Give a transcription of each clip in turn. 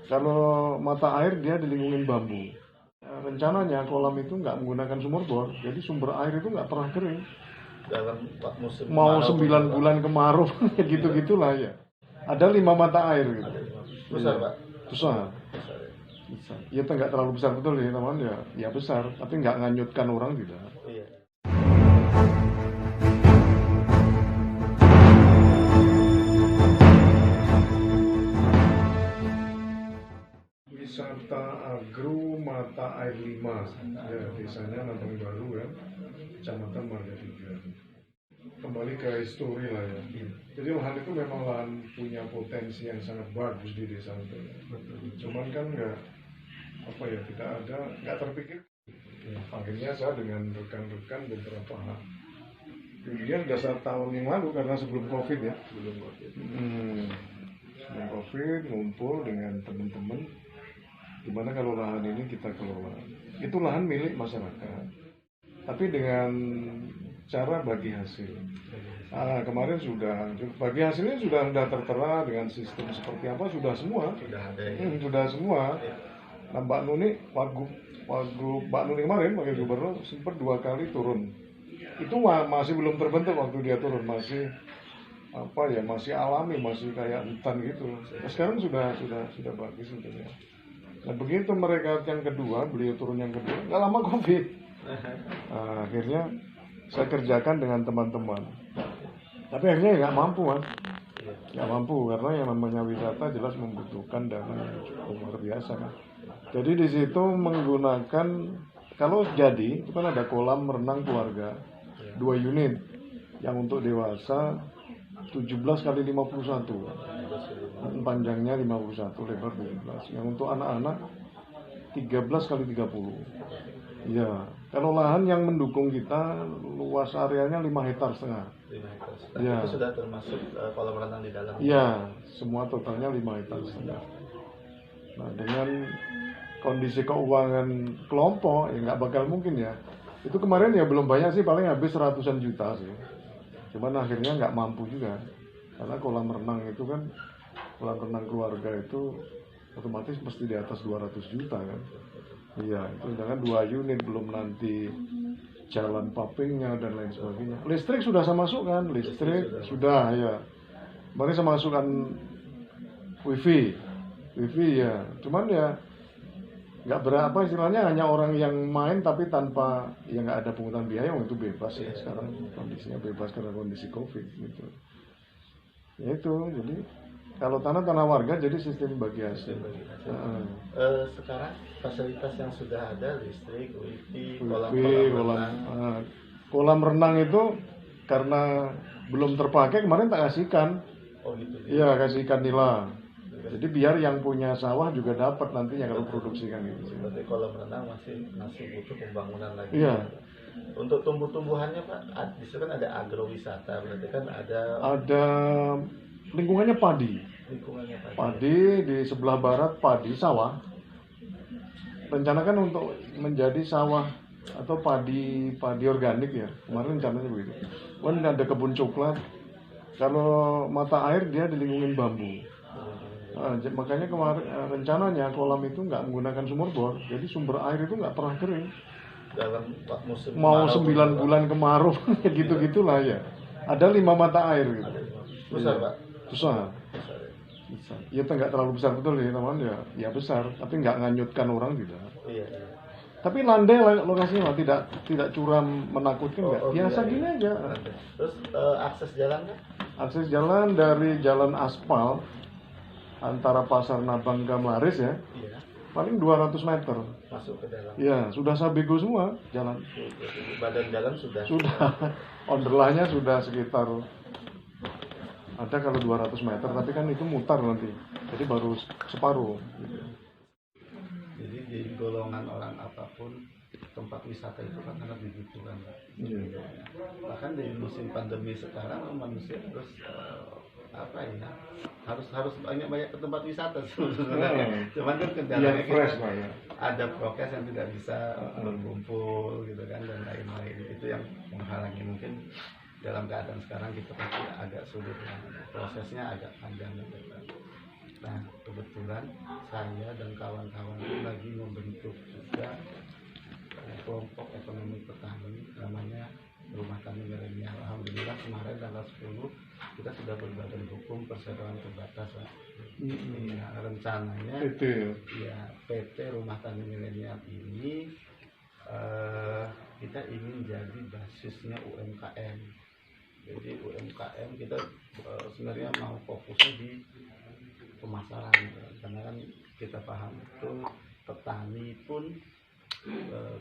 Kalau mata air dia dilingkungin bambu. Rencananya kolam itu nggak menggunakan sumur bor, jadi sumber air itu nggak pernah kering. Dalam musim Mau kemarau 9 pun, bulan kemarau, gitu-gitulah ya. Ada 5 mata air gitu. besar Iya. Pak. Besar. Besar ya. Besar. Ya nggak terlalu besar betul ya teman ya. Ya besar, tapi nggak nganyutkan orang tidak. Iya. Wisata Agro Mata Air 5 ya, desanya Lambang Baru kan, Kecamatan Marga 3. Kembali ke histori lah ya. Jadi lahan itu memang lahan punya potensi yang sangat bagus di desa itu. Cuman kan nggak terpikir. Ya, akhirnya saya dengan rekan-rekan beberapa kemudian sudah 1 tahun yang lalu karena sebelum COVID ya. Sebelum COVID ngumpul dengan teman-teman. Gimana kalau lahan ini kita kelola? Itu lahan milik masyarakat, tapi dengan cara bagi hasil. Kemarin bagi hasilnya sudah tertera dengan sistem seperti apa, sudah semua. Sudah ada ya. Sudah semua. Nah, Mbak Nuni, Wagub Mbak Nuni kemarin, Wakil Gubernur, sempat 2 kali turun. Itu masih belum terbentuk waktu dia turun, masih masih alami, masih kayak hutan gitu. Nah, sekarang sudah bagus sebetulnya. Nah, begitu mereka yang kedua, beliau turun yang kedua, nggak lama COVID. Nah, akhirnya saya kerjakan dengan teman-teman. Tapi akhirnya nggak mampu kan. Nggak mampu karena yang namanya wisata jelas membutuhkan dana yang cukup luar biasa kan. Jadi di situ menggunakan, kalau jadi itu kan ada kolam renang keluarga 2 unit yang untuk dewasa 17 kali 51, panjangnya 51, lebar 17. Yang untuk anak-anak 13 kali 30. Ya, kalau lahan yang mendukung kita luas areanya 5,5 hektar. 5 hektar. Ya. Itu sudah termasuk kolam renang di dalam. Ya, semua totalnya 5,5 hektar. Nah, dengan kondisi keuangan kelompok ya nggak bakal mungkin ya. Itu kemarin ya belum banyak sih, paling habis ratusan juta sih. Cuman akhirnya nggak mampu juga. Karena kolam renang itu kan, kolam renang keluarga itu otomatis mesti di atas 200 juta kan. Iya, itu dengan 2 unit, belum nanti jalan papingnya dan lain sebagainya. Listrik sudah saya masukkan, listrik sudah ya. Mari saya masukkan wifi ya. Cuman ya nggak berapa istilahnya, hanya orang yang main tapi tanpa ya nggak ada pungutan biaya, itu bebas ya. Sekarang kondisinya bebas karena kondisi COVID gitu. Ya itu, jadi kalau tanah warga jadi sistem bagi hasil. Sekarang fasilitas yang sudah ada, listrik, wifi, kolam renang itu karena belum terpakai, kemarin tak kasihkan. Oh gitu. Iya, kasihkan nila. Jadi biar yang punya sawah juga dapat nantinya kalau produksikan gitu. Berarti kolam renang masih butuh pembangunan lagi. Iya. Untuk tumbuh-tumbuhannya Pak, di situ kan ada agrowisata, berarti kan ada lingkungannya padi. Padi di sebelah barat, padi sawah. Rencanakan untuk menjadi sawah atau padi organik ya. Kemarin rencananya begitu. Kan ada kebun coklat. Kalau mata air dia dilingkungin bambu. Makanya kemarin rencananya kolam itu nggak menggunakan sumur bor, jadi sumber air itu nggak pernah kering. Dalam musim mau 9 bulan kemarau, gitu-gitulah ya. Ada 5 mata air gitu. Besar Pak? Besar. Ya nggak terlalu besar betul ya teman ya. Ya besar, tapi nggak nganyutkan orang juga. Iya. Tapi landai lokasinya tidak curam menakutkan nggak. Biasa gini aja. Terus akses jalannya? Akses jalan dari jalan aspal antara Pasar Nabang ke Maris ya. Iya. Paling 200 meter. Masuk ke dalam. Ya, sudah saya bego semua jalan. Badan jalan sudah. Onderlahnya sudah sekitar ada kalau 200 meter, tapi kan itu mutar nanti. Jadi baru separuh gitu. Jadi di golongan orang apapun tempat wisata itu kan sangat dibutuhkan. Iya. Bahkan di musim pandemi sekarang manusia harus banyak ke tempat wisata sebenarnya. Cuman kan kendalanya kita ada prokes yang tidak bisa berkumpul gitu kan, dan lain-lain. Itu yang menghalangi. Mungkin dalam keadaan sekarang kita pasti agak sulit, prosesnya agak panjang gitu kan. Nah, kebetulan saya dan kawan-kawan itu lagi membentuk juga kelompok ekonomi petani namanya Rumah Tani Milenial. Alhamdulillah kemarin tanggal 10 kita sudah berbadan hukum perseroan terbatas, Pak. Ya, rencananya PT ya PT Rumah Tani Milenial ini kita ingin jadi basisnya UMKM. Jadi UMKM kita sebenarnya mau fokusnya di pemasaran, karena kan kita paham itu petani pun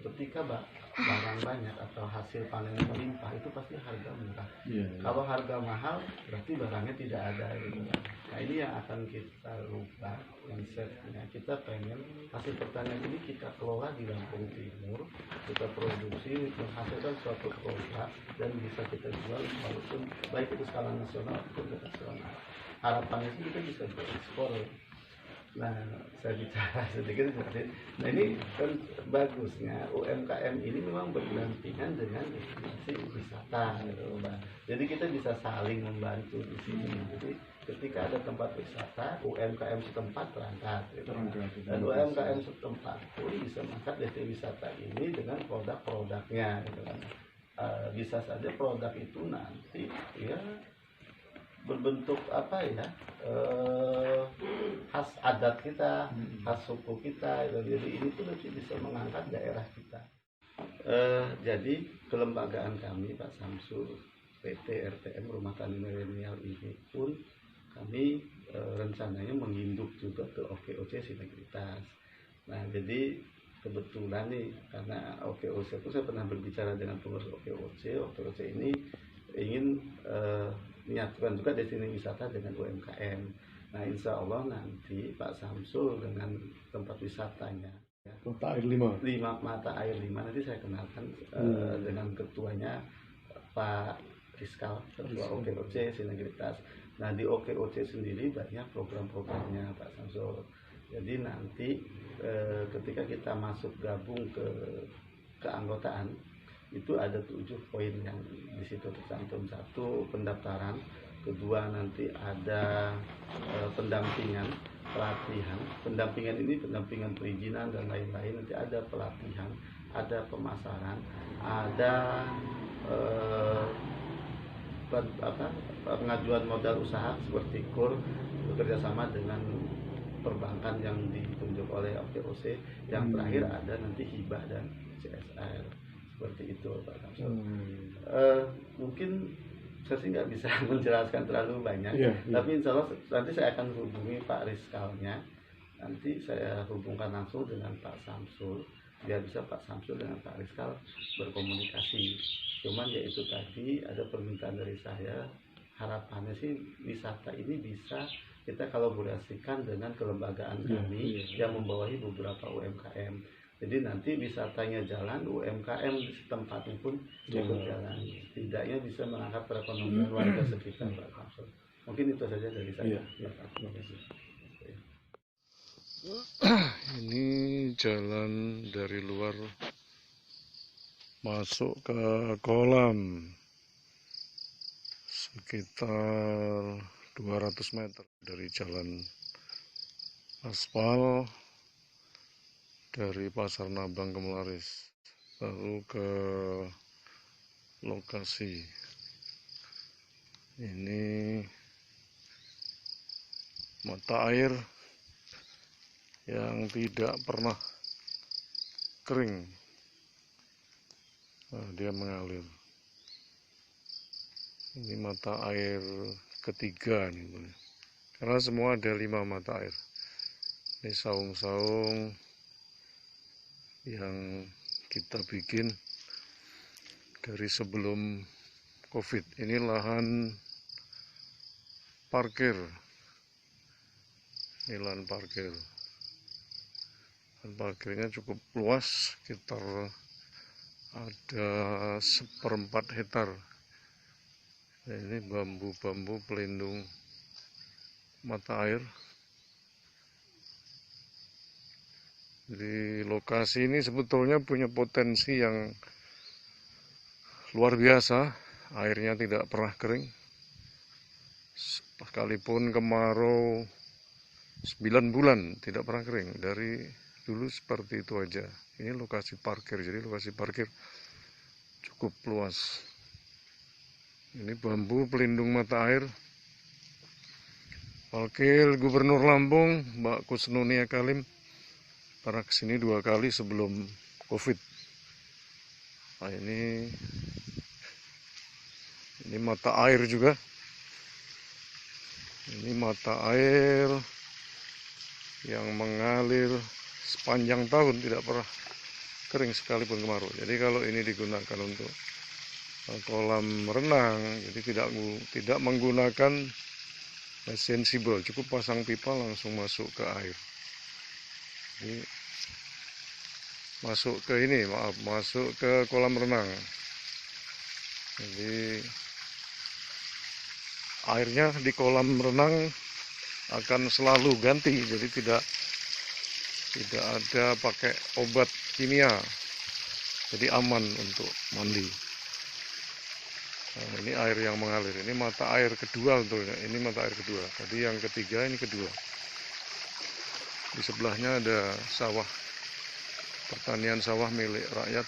ketika barang banyak atau hasil panen melimpah itu pasti harga murah. Kalau harga mahal berarti barangnya tidak ada gitu. Nah ini yang akan kita rubah konsepnya. Kita pengen hasil pertanian ini kita kelola di Lampung Timur, kita produksi menghasilkan suatu produk dan bisa kita jual walaupun baik itu skala nasional ataupun internasional. Harapannya sih kita bisa berekspor. Nah, saya bicara sedikit seperti nah ini kan bagusnya UMKM ini memang berdampingan dengan destinasi wisata gitu, Pak. Jadi kita bisa saling membantu di sini. Jadi ketika ada tempat wisata, UMKM setempat terangkat gitu. Dan UMKM setempat pun bisa mengangkat destinasi wisata ini dengan produk-produknya gitu kan. Bisa saja produk itu nanti ya berbentuk apa ya, khas adat kita, khas suku kita gitu. Jadi ini tuh nanti bisa mengangkat daerah kita. Jadi kelembagaan kami Pak Samsul PT RTM Rumah Tani Milenial ini pun kami rencananya menginduk juga ke OKOC Sinergitas. Nah jadi kebetulan nih karena OKOC itu saya pernah berbicara dengan pengurus OKOC ini ingin menyatukan juga destinasi wisata dengan UMKM. Nah insya Allah nanti Pak Samsul dengan tempat wisatanya Mata Air 5 Mata Air 5 nanti saya kenalkan dengan ketuanya Pak Rizkal, ketua OKOC Sinergitas. Nah di OKOC sendiri banyak program-programnya Pak Samsul. Jadi nanti ketika kita masuk gabung ke keanggotaan itu ada 7 poin yang di situ tercantum. 1 pendaftaran, kedua nanti ada pendampingan, pelatihan. Pendampingan ini pendampingan perizinan dan lain-lain. Nanti ada pelatihan, ada pemasaran, ada pengajuan modal usaha seperti KUR bekerjasama dengan perbankan yang ditunjuk oleh OKOC. Yang terakhir ada nanti hibah dan CSR. Seperti itu Pak Samsul. Mungkin saya sih nggak bisa menjelaskan terlalu banyak, tapi insya Allah nanti saya akan hubungi Pak Rizkalnya, nanti saya hubungkan langsung dengan Pak Samsul, biar bisa Pak Samsul dengan Pak Rizkal berkomunikasi. Cuman ya itu tadi ada permintaan dari saya, harapannya sih wisata ini bisa kita kolaborasikan dengan kelembagaan kami yang membawahi beberapa UMKM. Jadi nanti wisatanya jalan, UMKM di tempatnya pun ikut jalan. Setidaknya bisa mengangkat perekonomian warga sekitar Pak Samsul. Mungkin itu saja dari saya. Ini jalan dari luar masuk ke kolam sekitar 200 meter dari jalan aspal dari Pasar Nabang ke Melaris, baru ke lokasi ini mata air yang tidak pernah kering. Nah, dia mengalir. Ini mata air ketiga nih, karena semua ada 5 mata air. Ini saung-saung yang kita bikin dari sebelum COVID. Ini lahan parkir. Ini lahan parkir. Dan parkirnya cukup luas, sekitar ada 1/4 hektar. Nah, ini bambu-bambu pelindung mata air. Di lokasi ini sebetulnya punya potensi yang luar biasa. Airnya tidak pernah kering. Sekalipun kemarau 9 bulan tidak pernah kering. Dari dulu seperti itu aja. Ini lokasi parkir, jadi lokasi parkir cukup luas. Ini bambu pelindung mata air. Wakil Gubernur Lampung, Mbak Kusnunia Kalim, pernah kesini 2 kali sebelum COVID. Nah, ini mata air juga. Ini mata air yang mengalir sepanjang tahun, tidak pernah kering sekalipun kemarau. Jadi kalau ini digunakan untuk kolam renang, jadi tidak menggunakan mesin sibol, cukup pasang pipa langsung masuk ke air. Jadi masuk ke kolam renang. Jadi airnya di kolam renang akan selalu ganti, jadi tidak ada pakai obat kimia, jadi aman untuk mandi. Nah, ini air yang mengalir, ini mata air kedua tentunya. Ini mata air kedua, tadi yang ketiga, ini kedua. Di sebelahnya ada sawah, pertanian sawah milik rakyat